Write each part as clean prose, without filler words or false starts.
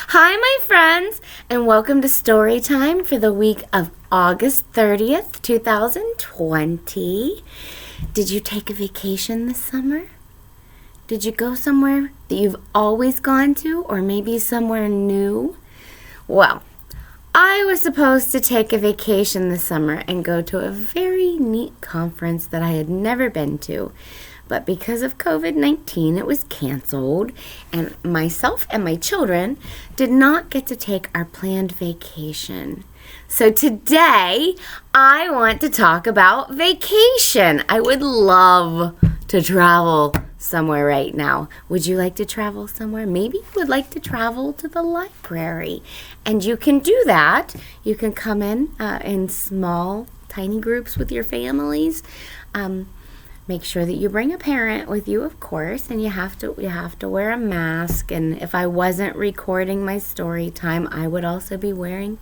Hi, my friends, and welcome to Storytime for the week of August 30th, 2020. Did you take a vacation this summer? Did you go somewhere that you've always gone to, or maybe somewhere new? Well, I was supposed to take a vacation this summer and go to a very neat conference that I had never been to. But because of COVID-19, it was canceled, and myself and my children did not get to take our planned vacation. So today, I want to talk about vacation. I would love to travel somewhere right now. Would you like to travel somewhere? Maybe you would like to travel to the library. And you can do that. You can come in small, tiny groups with your families. Make sure that you bring a parent with you, of course, and you have to wear a mask. And if I wasn't recording my story time, I would also be wearing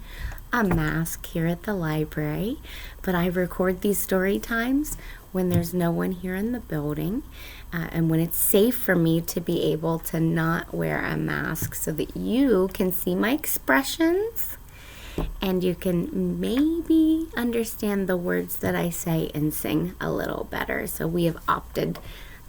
a mask here at the library. But I record these story times when there's no one here in the building, and when it's safe for me to be able to not wear a mask so that you can see my expressions and you can maybe understand the words that I say and sing a little better. So we have opted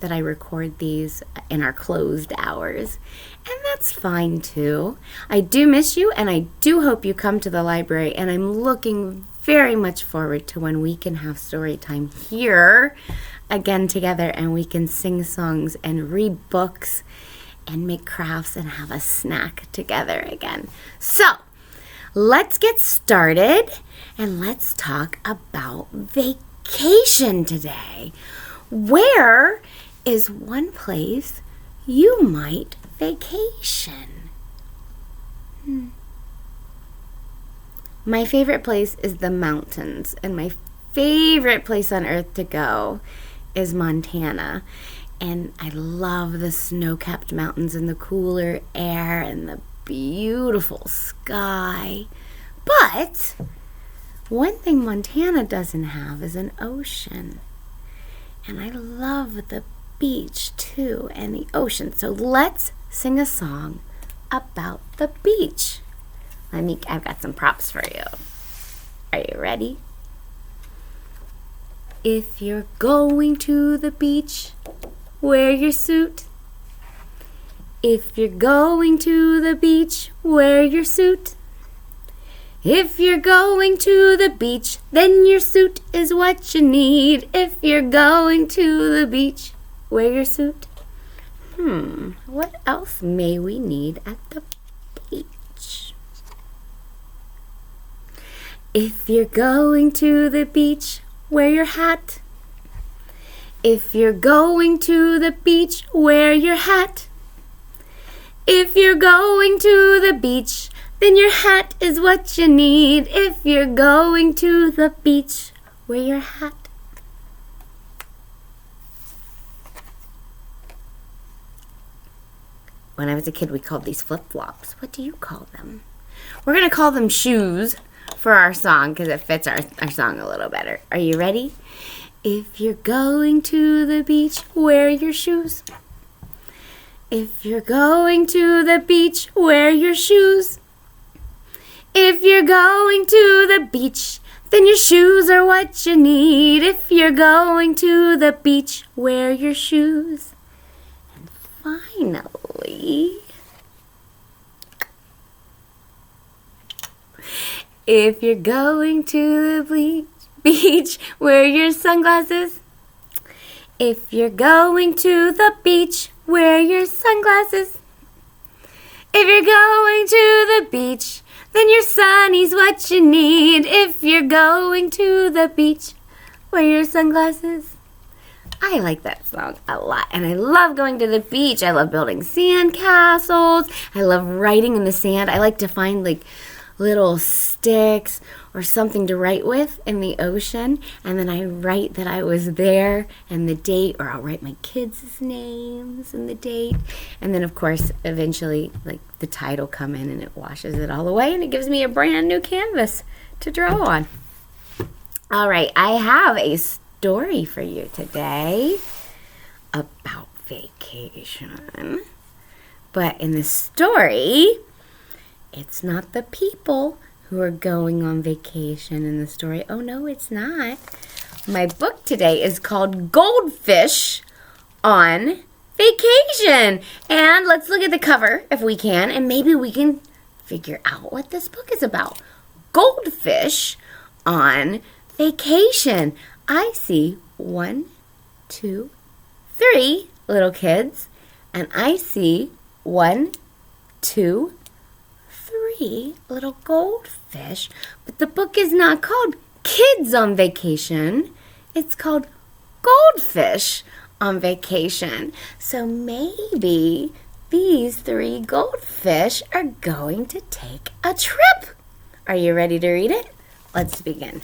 that I record these in our closed hours, and that's fine too. I do miss you, and I do hope you come to the library, and I'm looking very much forward to when we can have story time here again together, and we can sing songs and read books and make crafts and have a snack together again. So let's get started, and let's talk about vacation today. Where is one place you might vacation? My favorite place is the mountains, and my favorite place on earth to go is Montana. And I love the snow-capped mountains and the cooler air and the beautiful sky. But one thing Montana doesn't have is an ocean. And I love the beach too, and the ocean. So let's sing a song about the beach. I've got some props for you. Are you ready? If you're going to the beach, wear your suit. If you're going to the beach, wear your suit. If you're going to the beach, then your suit is what you need. If you're going to the beach, wear your suit. What else may we need at the beach? If you're going to the beach, wear your hat. If you're going to the beach, wear your hat. If you're going to the beach, then your hat is what you need. If you're going to the beach, wear your hat. When I was a kid, we called these flip-flops. What do you call them? We're going to call them shoes for our song because it fits our song a little better. Are you ready? If you're going to the beach, wear your shoes. If you're going to the beach, wear your shoes. If you're going to the beach, then your shoes are what you need. If you're going to the beach, wear your shoes. And finally, if you're going to the beach, wear your sunglasses. If you're going to the beach, wear your sunglasses. If you're going to the beach, then your sunny's what you need. If you're going to the beach, wear your sunglasses. I like that song a lot, and I love going to the beach. I love building sand castles. I love writing in the sand. I like to find little sticks or something to write with in the ocean, and then I write that I was there and the date, or I'll write my kids' names and the date, and then of course eventually the tide will come in and it washes it all away and it gives me a brand new canvas to draw on. All right, I have a story for you today about vacation, but in the story it's not the people who are going on vacation in the story. Oh, no, it's not. My book today is called Goldfish on Vacation. And let's look at the cover if we can, and maybe we can figure out what this book is about. Goldfish on Vacation. I see 1, 2, 3 little kids, and I see 1, 2, 3 little goldfish. But the book is not called Kids on Vacation. It's called Goldfish on Vacation. So maybe these 3 goldfish are going to take a trip. Are you ready to read it? Let's begin.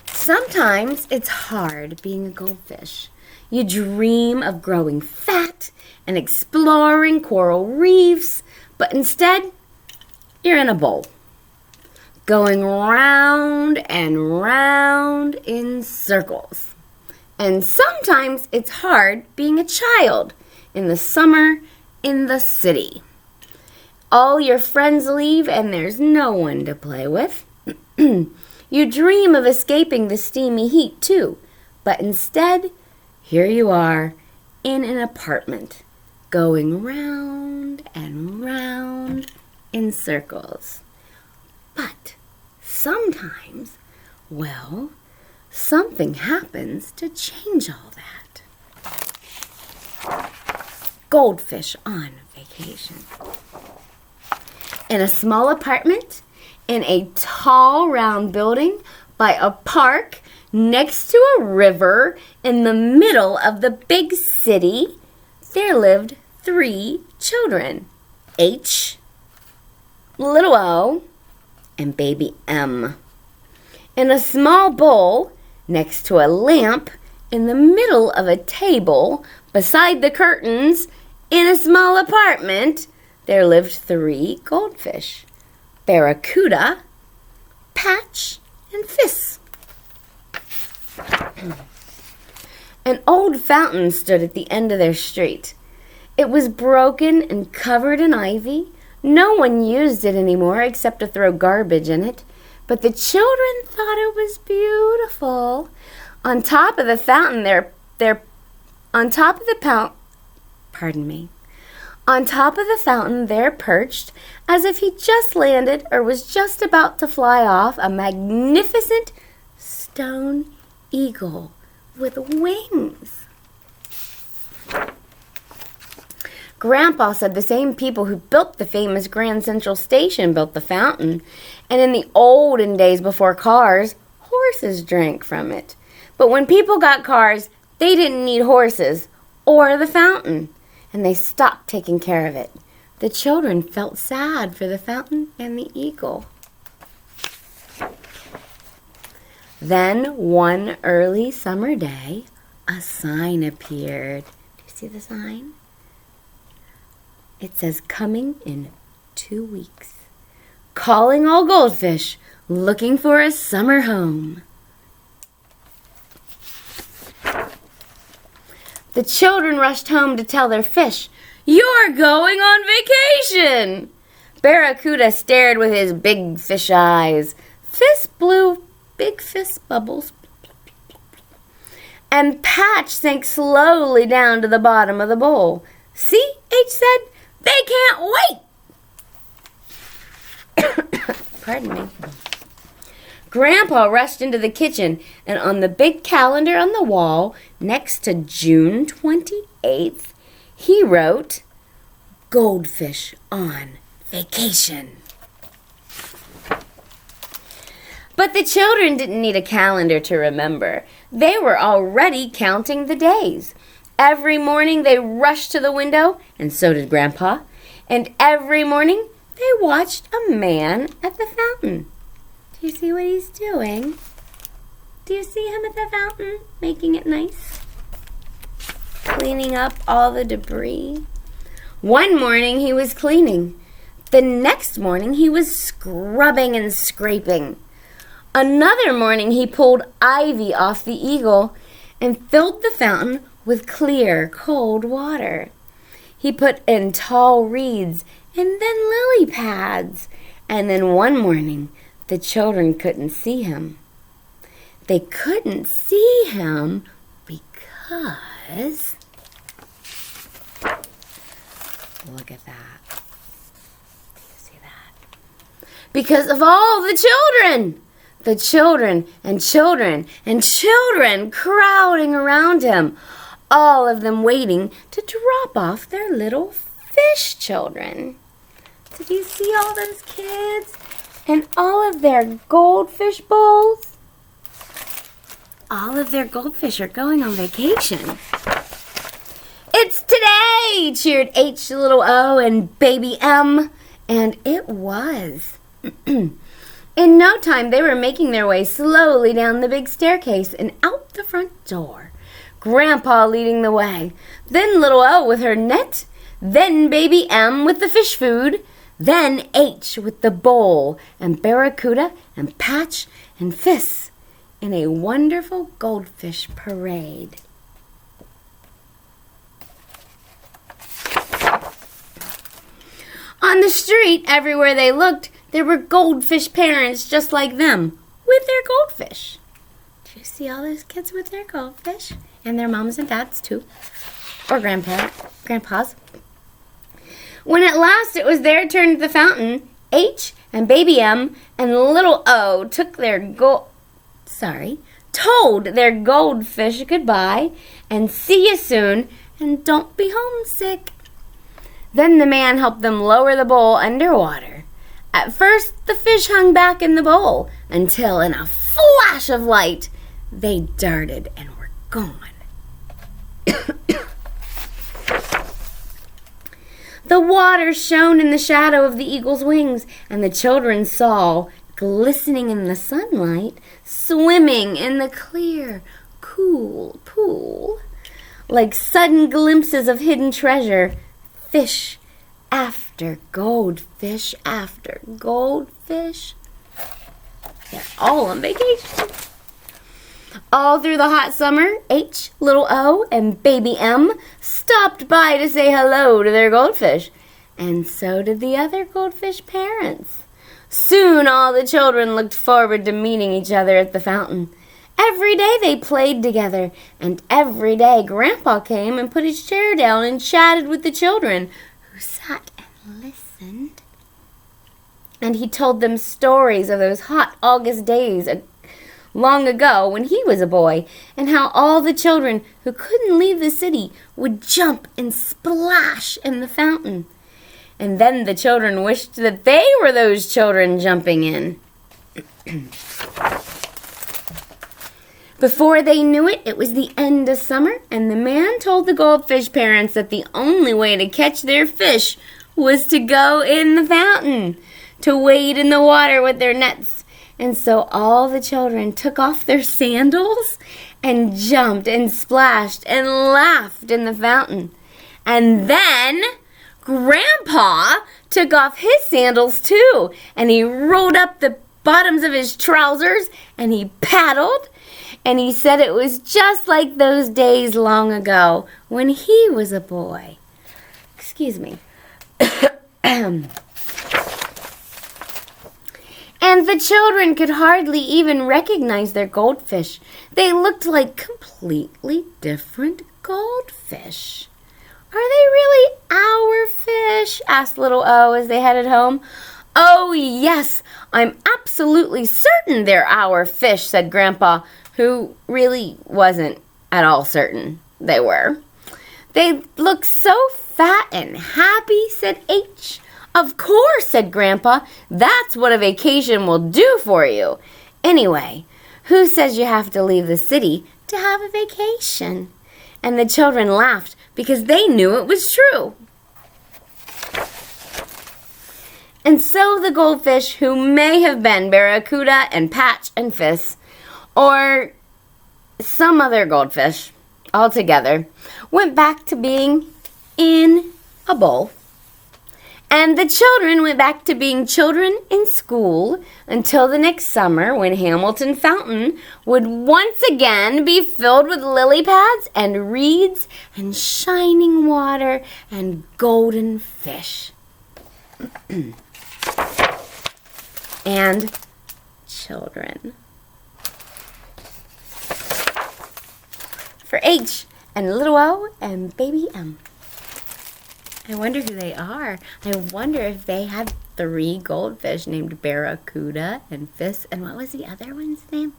Sometimes it's hard being a goldfish. You dream of growing fat and exploring coral reefs, but instead, you're in a bowl, going round and round in circles. And sometimes it's hard being a child in the summer in the city. All your friends leave and there's no one to play with. You dream of escaping the steamy heat too, but instead, here you are in an apartment, going round and round in circles. But sometimes, well, something happens to change all that. Goldfish on Vacation. In a small apartment, in a tall round building, by a park, next to a river, in the middle of the big city, there lived 3 children, H, little O, and baby M. In a small bowl, next to a lamp, in the middle of a table, beside the curtains, in a small apartment, there lived 3 goldfish, Barracuda, Patch, and Fiss. An old fountain stood at the end of their street. It was broken and covered in ivy. No one used it anymore except to throw garbage in it. But the children thought it was beautiful. On top of the fountain, On top of the fountain there perched, as if he just landed or was just about to fly off, a magnificent stone eagle with wings. Grandpa said the same people who built the famous Grand Central Station built the fountain, and in the olden days before cars, horses drank from it. But when people got cars, they didn't need horses or the fountain, and they stopped taking care of it. The children felt sad for the fountain and the eagle. Then, one early summer day, a sign appeared. Do you see the sign? It says, "Coming in 2 weeks. Calling all goldfish, looking for a summer home." The children rushed home to tell their fish, "You're going on vacation!" Barracuda stared with his big fish eyes. Fiss blew big fist bubbles. And Patch sank slowly down to the bottom of the bowl. "See," H said, "they can't wait." Pardon me. Grandpa rushed into the kitchen, and on the big calendar on the wall, next to June 28th, he wrote, "Goldfish on Vacation." But the children didn't need a calendar to remember. They were already counting the days. Every morning they rushed to the window, and so did Grandpa. And every morning they watched a man at the fountain. Do you see what he's doing? Do you see him at the fountain, making it nice? Cleaning up all the debris. One morning he was cleaning. The next morning he was scrubbing and scraping. Another morning he pulled ivy off the eagle and filled the fountain with clear, cold water. He put in tall reeds and then lily pads. And then one morning, the children couldn't see him. They couldn't see him because... Look at that. Do you see that? Because of all the children! The children and children and children crowding around him, all of them waiting to drop off their little fish children. Did you see all those kids and all of their goldfish bowls? All of their goldfish are going on vacation. It's today, cheered H, little O, and baby M. And it was. In no time, they were making their way slowly down the big staircase and out the front door. Grandpa leading the way, then little O with her net, then baby M with the fish food, then H with the bowl, and Barracuda and Patch and Fiss in a wonderful goldfish parade. On the street, everywhere they looked, there were goldfish parents just like them, with their goldfish. Do you see all those kids with their goldfish? And their moms and dads, too. Or grandpas. When at last it was their turn at the fountain, H and baby M and little O told their goldfish goodbye and see you soon and don't be homesick. Then the man helped them lower the bowl underwater. At first, the fish hung back in the bowl until, in a flash of light, they darted and were gone. The water shone in the shadow of the eagle's wings, and the children saw, glistening in the sunlight, swimming in the clear, cool pool, like sudden glimpses of hidden treasure, fish after goldfish after goldfish. They're all on vacation. All through the hot summer, H, little O, and baby M stopped by to say hello to their goldfish. And so did the other goldfish parents. Soon all the children looked forward to meeting each other at the fountain. Every day they played together, and every day Grandpa came and put his chair down and chatted with the children, who sat and listened. And he told them stories of those hot August days long ago when he was a boy, and how all the children who couldn't leave the city would jump and splash in the fountain. And then the children wished that they were those children jumping in. Before they knew it, it was the end of summer, and the man told the goldfish parents that the only way to catch their fish was to go in the fountain, to wade in the water with their nets. And so all the children took off their sandals and jumped and splashed and laughed in the fountain. And then Grandpa took off his sandals too, and he rolled up the bottoms of his trousers and he paddled. And he said it was just like those days long ago when he was a boy. Excuse me. And the children could hardly even recognize their goldfish. They looked like completely different goldfish. Are they really our fish? Asked little O as they headed home. Oh, yes, I'm absolutely certain they're our fish, said Grandpa, who really wasn't at all certain they were. They look so fat and happy, said H. Of course, said Grandpa. That's what a vacation will do for you. Anyway, who says you have to leave the city to have a vacation? And the children laughed because they knew it was true. And so the goldfish, who may have been Barracuda and Patch and Fiss, or some other goldfish altogether, went back to being in a bowl. And the children went back to being children in school until the next summer when Hamilton Fountain would once again be filled with lily pads and reeds and shining water and golden fish. And children. For H and little O and baby M. I wonder who they are. I wonder if they had 3 goldfish named Barracuda and Fiss. And what was the other one's name?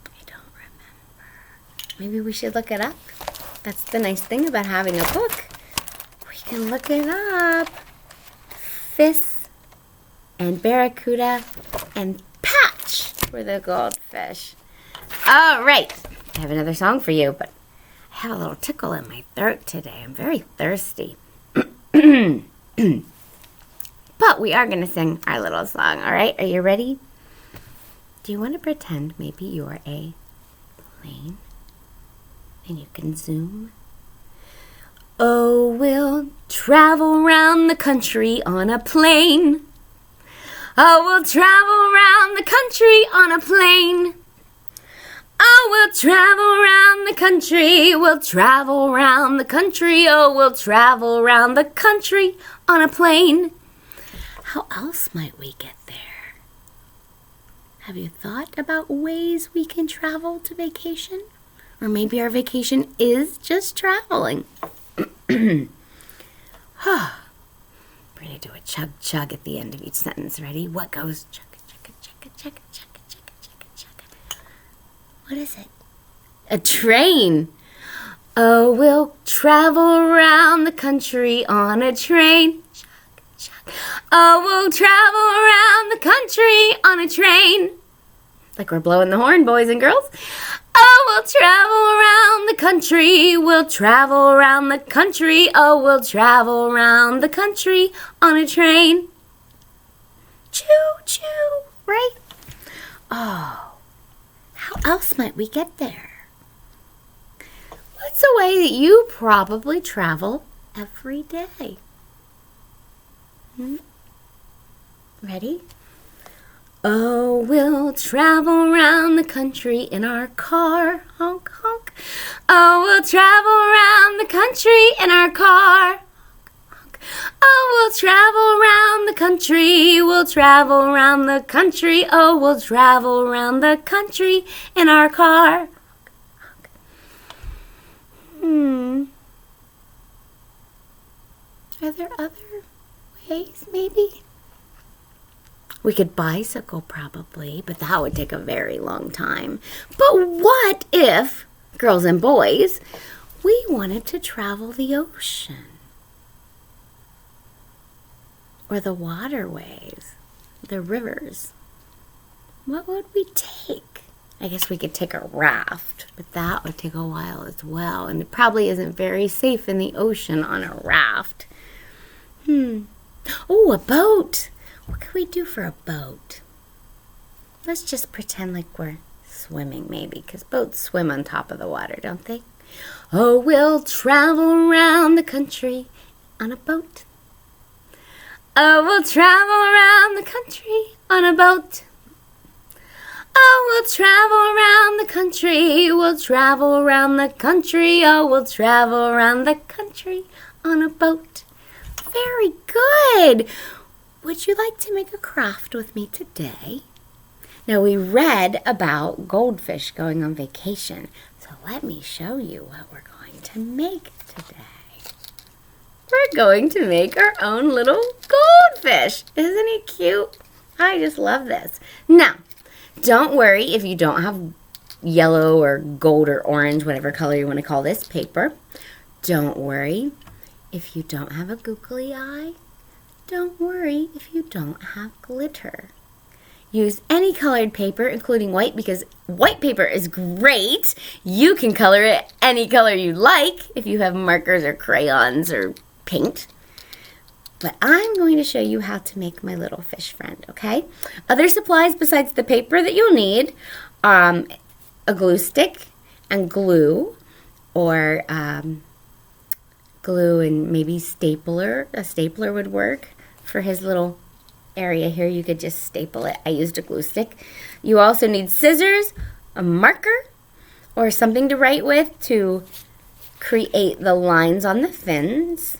I don't remember. Maybe we should look it up. That's the nice thing about having a book. We can look it up. Fiss and Barracuda and Patch were the goldfish. All right. I have another song for you, but I have a little tickle in my throat today. I'm very thirsty. But we are going to sing our little song, all right? Are you ready? Do you want to pretend maybe you're a plane? And you can zoom? Oh, we'll travel round the country on a plane. Oh, we'll travel round the country on a plane. Oh, we'll travel round the country, we'll travel round the country, oh, we'll travel round the country on a plane. How else might we get there? Have you thought about ways we can travel to vacation? Or maybe our vacation is just traveling. We're going to do a chug-chug at the end of each sentence. Ready? What goes chug, chug, chug, chug, chug, chug. What is it? A train. Oh, we'll travel around the country on a train. Chug, chug. Oh, we'll travel around the country on a train. Like we're blowing the horn, boys and girls. Oh, we'll travel around the country. We'll travel around the country. Oh, we'll travel around the country on a train. Choo, choo, right? Oh. How else might we get there? What's a way that you probably travel every day? Ready? Oh, we'll travel around the country in our car. Honk, honk. Oh, we'll travel around the country in our car. Oh, we'll travel around the country, we'll travel around the country, oh, we'll travel around the country in our car. Are there other ways, maybe? We could bicycle probably, but that would take a very long time. But what if, girls and boys, we wanted to travel the ocean? Or the waterways, the rivers. What would we take? I guess we could take a raft, but that would take a while as well. And it probably isn't very safe in the ocean on a raft. Oh, a boat. What could we do for a boat? Let's just pretend like we're swimming maybe, because boats swim on top of the water, don't they? Oh, we'll travel around the country on a boat. Oh, we'll travel around the country on a boat. Oh, we'll travel around the country. We'll travel around the country. Oh, we'll travel around the country on a boat. Very good. Would you like to make a craft with me today? Now, we read about goldfish going on vacation, so let me show you what we're going to make today. We're going to make our own little goldfish. Isn't he cute? I just love this. Now, don't worry if you don't have yellow or gold or orange, whatever color you want to call this paper. Don't worry if you don't have a googly eye. Don't worry if you don't have glitter. Use any colored paper, including white, because white paper is great. You can color it any color you like if you have markers or crayons or paint. But I'm going to show you how to make my little fish friend, okay? Other supplies besides the paper that you'll need, a glue stick and glue, or glue and maybe a stapler would work for his little area here. You could just staple it. I used a glue stick. You also need scissors, a marker, or something to write with to create the lines on the fins,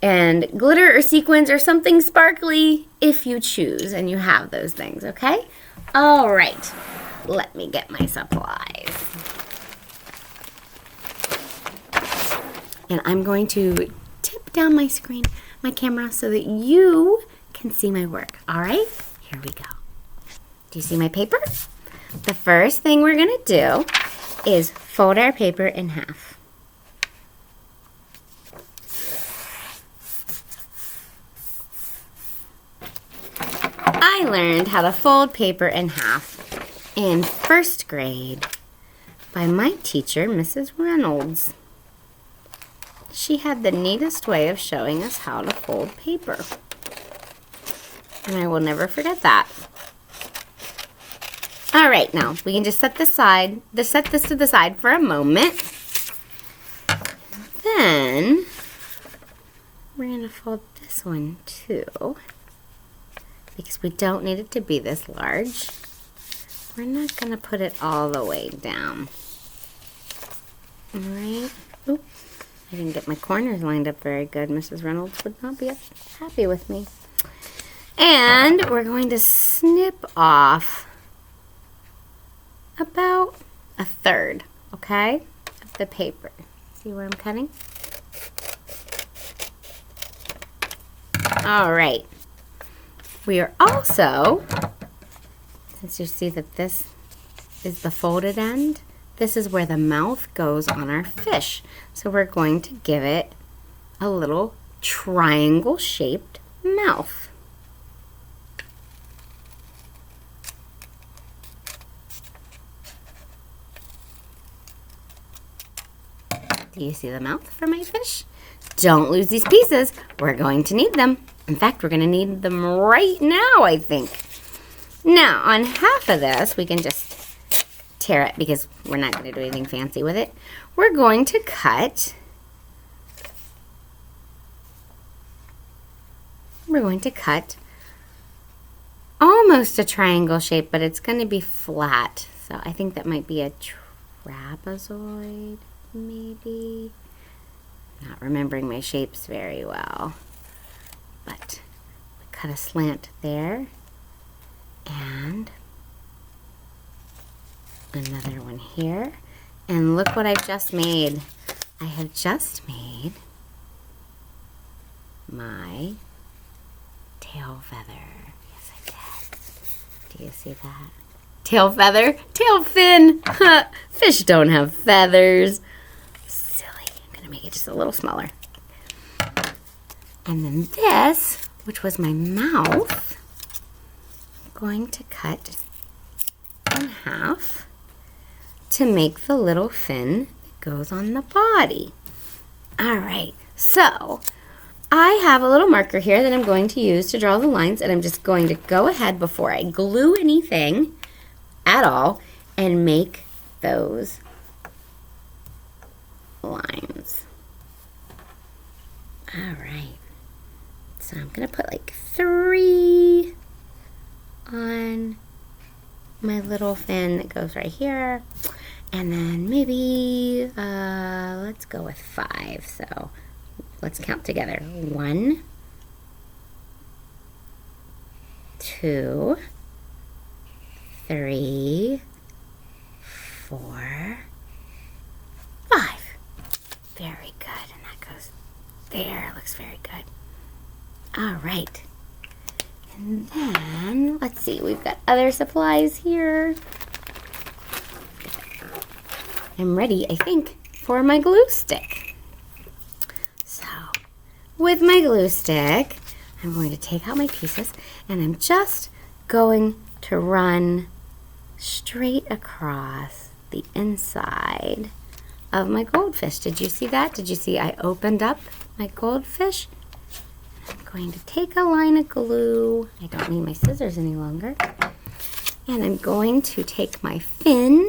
and glitter or sequins or something sparkly if you choose and you have those things, okay? All right, let me get my supplies. And I'm going to tip down my screen, my camera, so that you can see my work. All right, here we go. Do you see my paper? The first thing we're gonna do is fold our paper in half. I learned how to fold paper in half in first grade by my teacher, Mrs. Reynolds. She had the neatest way of showing us how to fold paper. And I will never forget that. All right, now we can just set this to the side for a moment. Then we're going to fold this one too, because we don't need it to be this large. We're not going to put it all the way down. All right. Oop. I didn't get my corners lined up very good. Mrs. Reynolds would not be happy with me. And we're going to snip off about a third, okay, of the paper. See where I'm cutting? All right. We are also, since you see that this is the folded end, this is where the mouth goes on our fish. So we're going to give it a little triangle-shaped mouth. Do you see the mouth for my fish? Don't lose these pieces. We're going to need them. In fact, we're going to need them right now, I think. Now, on half of this, we can just tear it because we're not going to do anything fancy with it. We're going to cut. We're going to cut almost a triangle shape, but it's going to be flat. So I think that might be a trapezoid, maybe. Not remembering my shapes very well. But we cut a slant there. And another one here. And look what I've just made. I have just made my tail feather. Yes, I did. Do you see that? Tail feather, tail fin. Fish don't have feathers. Silly. I'm going to make it just a little smaller. And then this, which was my mouth, I'm going to cut in half to make the little fin that goes on the body. All right, so I have a little marker here that I'm going to use to draw the lines, and I'm just going to go ahead before I glue anything at all and make those lines. All right, so I'm going to put like 3 on my little fin that goes right here, and then maybe let's go with 5. So let's count together. 1, 2, 3, 4, 5. Very good, and that goes there. Looks very good. All right. And then, let's see, we've got other supplies here. I'm ready, I think, for my glue stick. So, with my glue stick, I'm going to take out my pieces, and I'm just going to run straight across the inside of my goldfish. Did you see that? Did you see I opened up my goldfish? I'm going to take a line of glue. I don't need my scissors any longer. And I'm going to take my fin,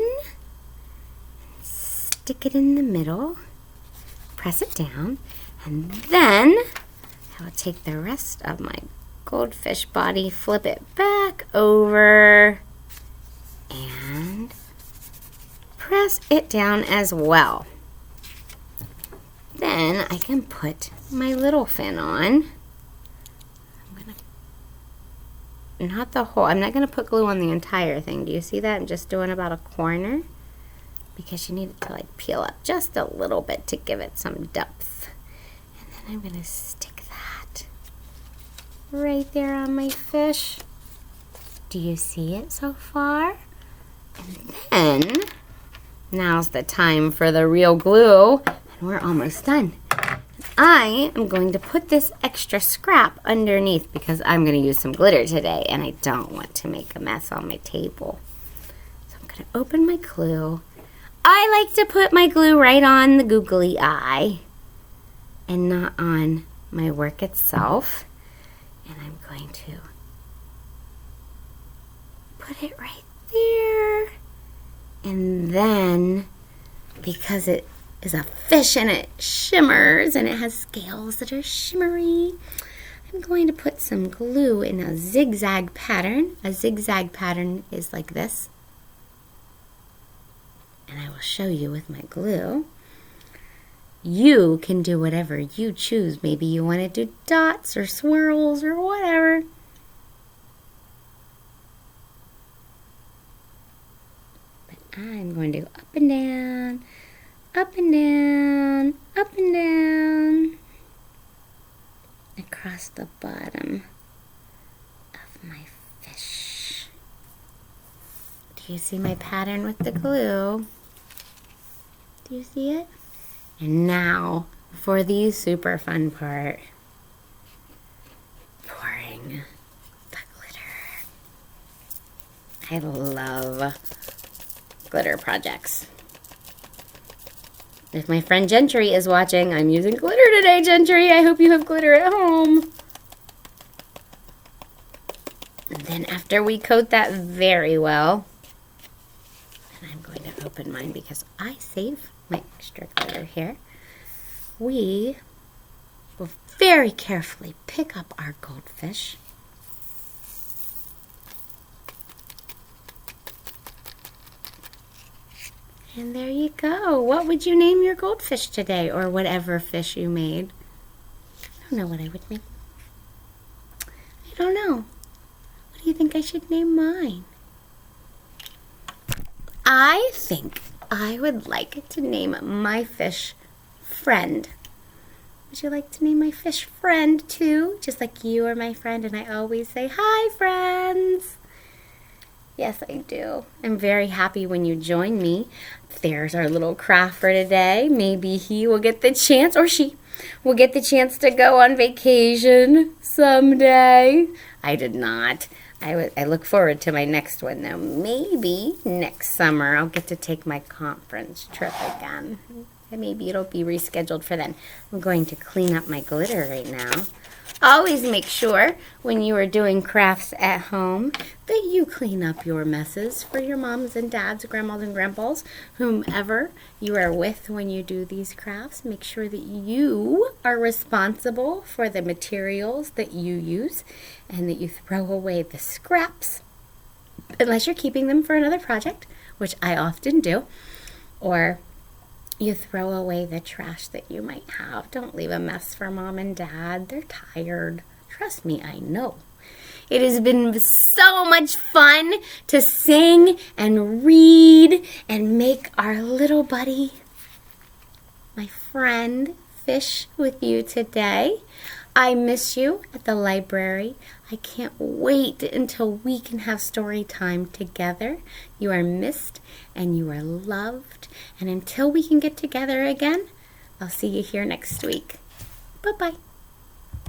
stick it in the middle, press it down, and then I will take the rest of my goldfish body, flip it back over, and press it down as well. Then I can put my little fin on. Not the whole, I'm not going to put glue on the entire thing. Do you see that? I'm just doing about a corner because you need it to like peel up just a little bit to give it some depth. And then I'm going to stick that right there on my fish. Do you see it so far? And then, now's the time for the real glue. And we're almost done. I am going to put this extra scrap underneath because I'm going to use some glitter today and I don't want to make a mess on my table. So I'm going to open my glue. I like to put my glue right on the googly eye and not on my work itself. And I'm going to put it right there. And then, because it is a fish and it shimmers and it has scales that are shimmery, I'm going to put some glue in a zigzag pattern. A zigzag pattern is like this. And I will show you with my glue. You can do whatever you choose. Maybe you want to do dots or swirls or whatever. But I'm going to go up and down, up and down, up and down, across the bottom of my fish. Do you see my pattern with the glue? Do you see it? And now for the super fun part, pouring the glitter. I love glitter projects. If my friend Gentry is watching, I'm using glitter today, Gentry. I hope you have glitter at home. And then after we coat that very well, and I'm going to open mine because I save my extra glitter here, we will very carefully pick up our goldfish. And there you go. What would you name your goldfish today, or whatever fish you made? I don't know what I would name. I don't know. What do you think I should name mine? I think I would like to name my fish Friend. Would you like to name my fish Friend too? Just like you are my friend and I always say, "Hi, friends." Yes, I do. I'm very happy when you join me. There's our little craft for today. Maybe he will get the chance, or she will get the chance to go on vacation someday. I did not. I look forward to my next one, though. Maybe next summer I'll get to take my conference trip again. And maybe it'll be rescheduled for then. I'm going to clean up my glitter right now. Always make sure when you are doing crafts at home that you clean up your messes for your moms and dads, grandmas and grandpas, whomever you are with when you do these crafts. Make sure that you are responsible for the materials that you use and that you throw away the scraps, unless you're keeping them for another project, which I often do, or you throw away the trash that you might have. Don't leave a mess for mom and dad. They're tired. Trust me, I know. It has been so much fun to sing and read and make our little buddy, my friend, fish with you today. I miss you at the library. I can't wait until we can have story time together. You are missed and you are loved. And until we can get together again, I'll see you here next week. Bye-bye.